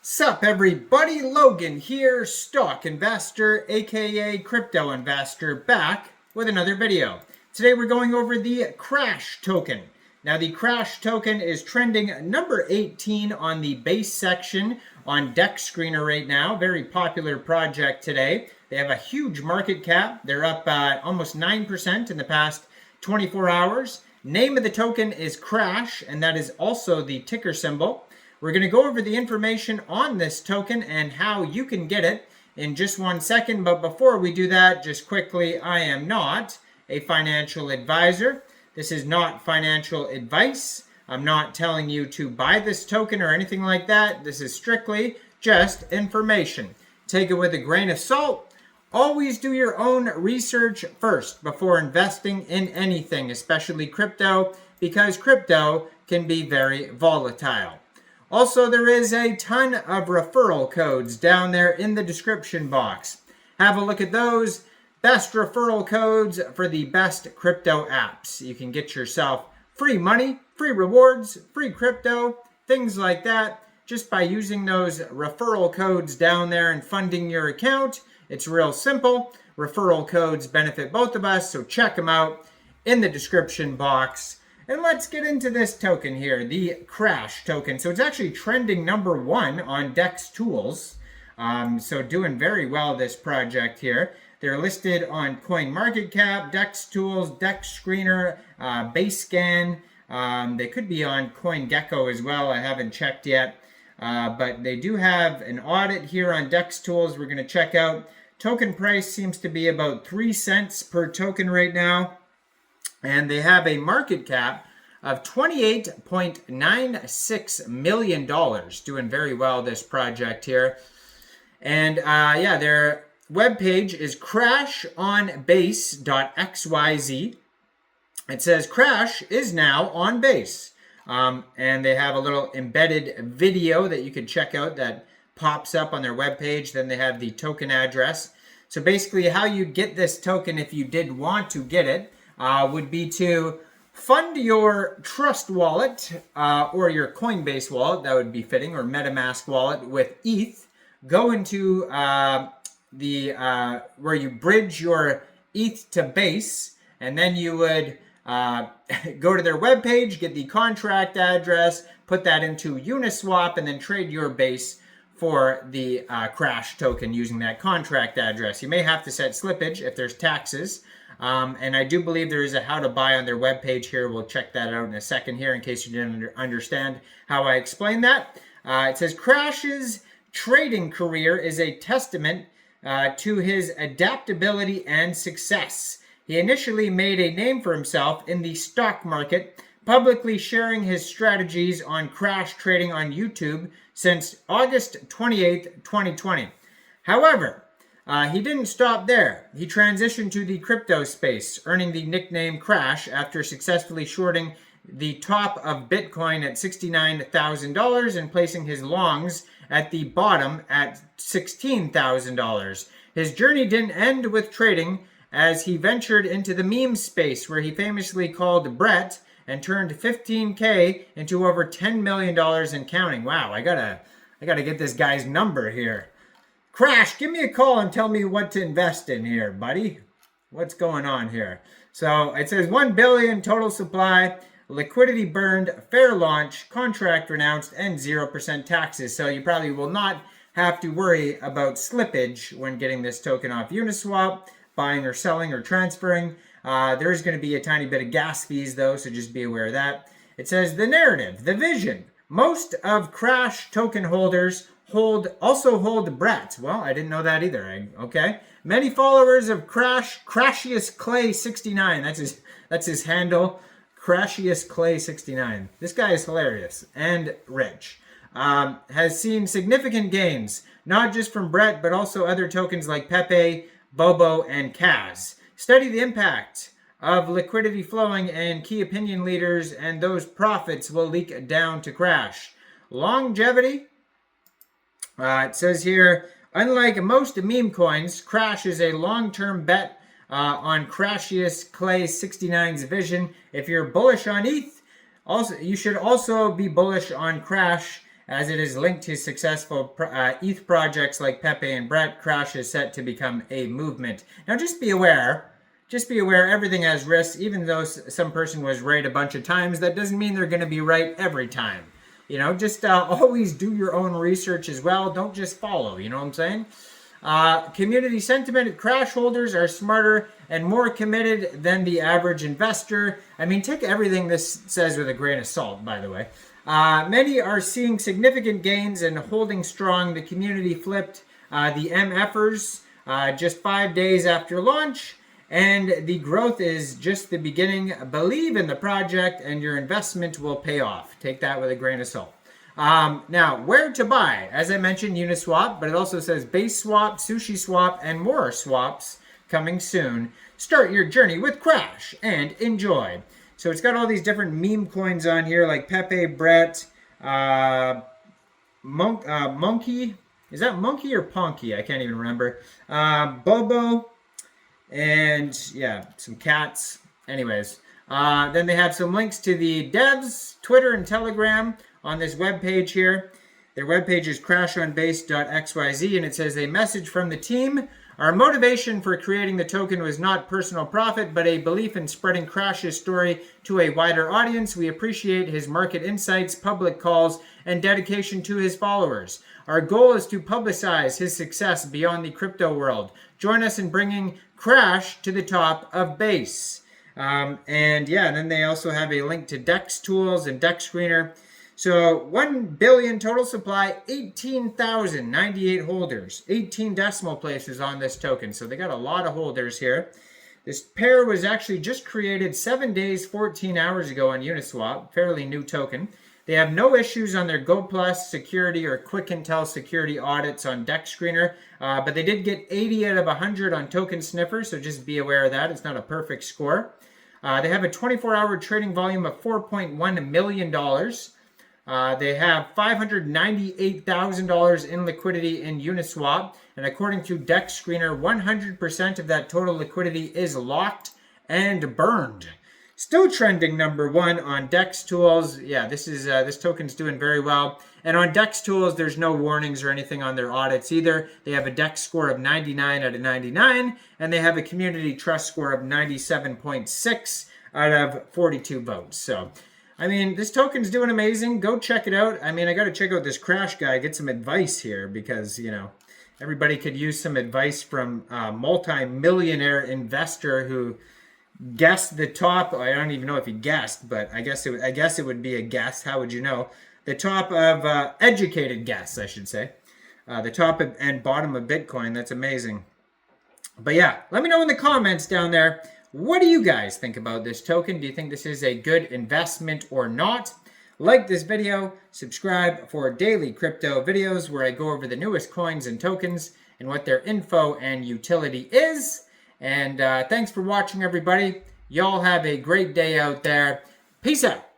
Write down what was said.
Sup everybody, Logan here, stock investor aka crypto investor, back with another video. Today we're going over the Crash token. Now the Crash token is trending number 18 on the base section on DEX Screener right now. Very popular project today. They have a huge market cap. They're up almost 9% in the past 24 hours. Name of the token is Crash, and that is also the ticker symbol. We're going to go over the information on this token and how you can get it in just 1 second. But before we do that, just quickly, I am not a financial advisor. This is not financial advice. I'm not telling you to buy this token or anything like that. This is strictly just information. Take it with a grain of salt. Always do your own research first before investing in anything, especially crypto, because crypto can be very volatile. Also, there is a ton of referral codes down there in the description box. Have a look at those. Best referral codes for the best crypto apps. You can get yourself free money, free rewards, free crypto, things like that, just by using those referral codes down there and funding your account. It's real simple. Referral codes benefit both of us, so check them out in the description box. And let's get into this token here, the Crash token. So it's actually trending number 1 on DEX Tools. So doing very well, this project here. They're listed on CoinMarketCap, DEX Tools, DEX Screener, BaseChain. They could be on CoinGecko as well. I haven't checked yet. But they do have an audit here on DEX Tools we're going to check out. Token price seems to be about 3 cents per token right now. And they have a market cap of $28.96 million. Doing very well, this project here. And yeah, their webpage is crashonbase.xyz. It says Crash is now on base. And they have a little embedded video that you can check out that pops up on their webpage. Then they have the token address. So basically how you'd get this token if you did want to get it would be to fund your Trust wallet or your Coinbase wallet, that would be fitting, or MetaMask wallet with ETH. Go into where you bridge your ETH to Base, and then you would go to their webpage, get the contract address, put that into UNISWAP, and then trade your Base for the Crash token using that contract address. You may have to set slippage if there's taxes. And I do believe there is a how to buy on their webpage here. We'll check that out in a second here in case you didn't understand how I explained that. It says Crash's trading career is a testament to his adaptability and success. He initially made a name for himself in the stock market, publicly sharing his strategies on Crash trading on YouTube since August 28th, 2020. However, he didn't stop there. He transitioned to the crypto space, earning the nickname Crash after successfully shorting the top of Bitcoin at $69,000 and placing his longs at the bottom at $16,000. His journey didn't end with trading, as he ventured into the meme space, where he famously called Brett and turned $15K into over $10 million and counting. Wow, I gotta get this guy's number here. Crash, give me a call and tell me what to invest in here, buddy. What's going on here? So it says 1 billion total supply, liquidity burned, fair launch, contract renounced, and 0% taxes. So you probably will not have to worry about slippage when getting this token off Uniswap, buying or selling or transferring. There is going to be a tiny bit of gas fees though, so just be aware of that. It says the narrative, the vision. Most of Crash token holders also hold Brett. Well, I didn't know that either. Okay. Many followers of Crashius Clay 69. That's his handle. Crashius Clay 69. This guy is hilarious and rich. Has seen significant gains, not just from Brett, but also other tokens like Pepe, Bobo, and Kaz. Study the impact of liquidity flowing and key opinion leaders, and those profits will leak down to Crash. Longevity. It says here, unlike most meme coins, Crash is a long-term bet on Crashius Clay 69's vision. If you're bullish on ETH, you should also be bullish on Crash, as it is linked to successful ETH projects like Pepe and Brett. Crash is set to become a movement. Now just be aware, everything has risks. Even though some person was right a bunch of times, that doesn't mean they're going to be right every time. You know, just always do your own research as well. Don't just follow, you know what I'm saying? Community sentiment: Crash holders are smarter and more committed than the average investor. I mean, take everything this says with a grain of salt, by the way. Many are seeing significant gains and holding strong. The community flipped the MFers just 5 days after launch, and the growth is just the beginning. Believe in the project and your investment will pay off. Take that with a grain of salt. Now, where to buy? As I mentioned, UNISWAP, but it also says Base Swap, Sushi Swap, and more swaps coming soon. Start your journey with Crash and enjoy. So it's got all these different meme coins on here, like Pepe, Brett, Monkey. Is that Monkey or Ponky? I can't even remember. Bobo, and yeah, some cats. Anyways, then they have some links to the devs, Twitter, and Telegram on this webpage here. Their webpage is crashonbase.xyz, and it says a message from the team. Our motivation for creating the token was not personal profit, but a belief in spreading Crash's story to a wider audience. We appreciate his market insights, public calls, and dedication to his followers. Our goal is to publicize his success beyond the crypto world. Join us in bringing Crash to the top of Base. And then they also have a link to DEX tools and DEX screener. So 1 billion total supply, 18,098 holders, 18 decimal places on this token. So they got a lot of holders here. This pair was actually just created 7 days, 14 hours ago on Uniswap, fairly new token. They have no issues on their Go Plus security or Quick Intel security audits on DEX screener, but they did get 80 out of 100 on Token Sniffer, so just be aware of that. It's not a perfect score. They have a 24-hour trading volume of $4.1 million. They have $598,000 in liquidity in Uniswap, and according to DEX Screener, 100% of that total liquidity is locked and burned. Still trending #1 on DEX Tools. Yeah, this token's doing very well. And on DEX Tools, there's no warnings or anything on their audits either. They have a DEX score of 99 out of 99, and they have a community trust score of 97.6 out of 42 votes. So, I mean, this token's doing amazing. Go check it out. I mean, I got to check out this Crash guy, get some advice here because, you know, everybody could use some advice from a multi-millionaire investor who guessed the top. I don't even know if he guessed, but I guess it would be a guess. How would you know? The top of educated guess, I should say. The top and bottom of Bitcoin. That's amazing. But yeah, let me know in the comments down there. What do you guys think about this token? Do you think this is a good investment or not? Like this video, subscribe for daily crypto videos where I go over the newest coins and tokens and what their info and utility is. And thanks for watching, everybody. Y'all have a great day out there. Peace out.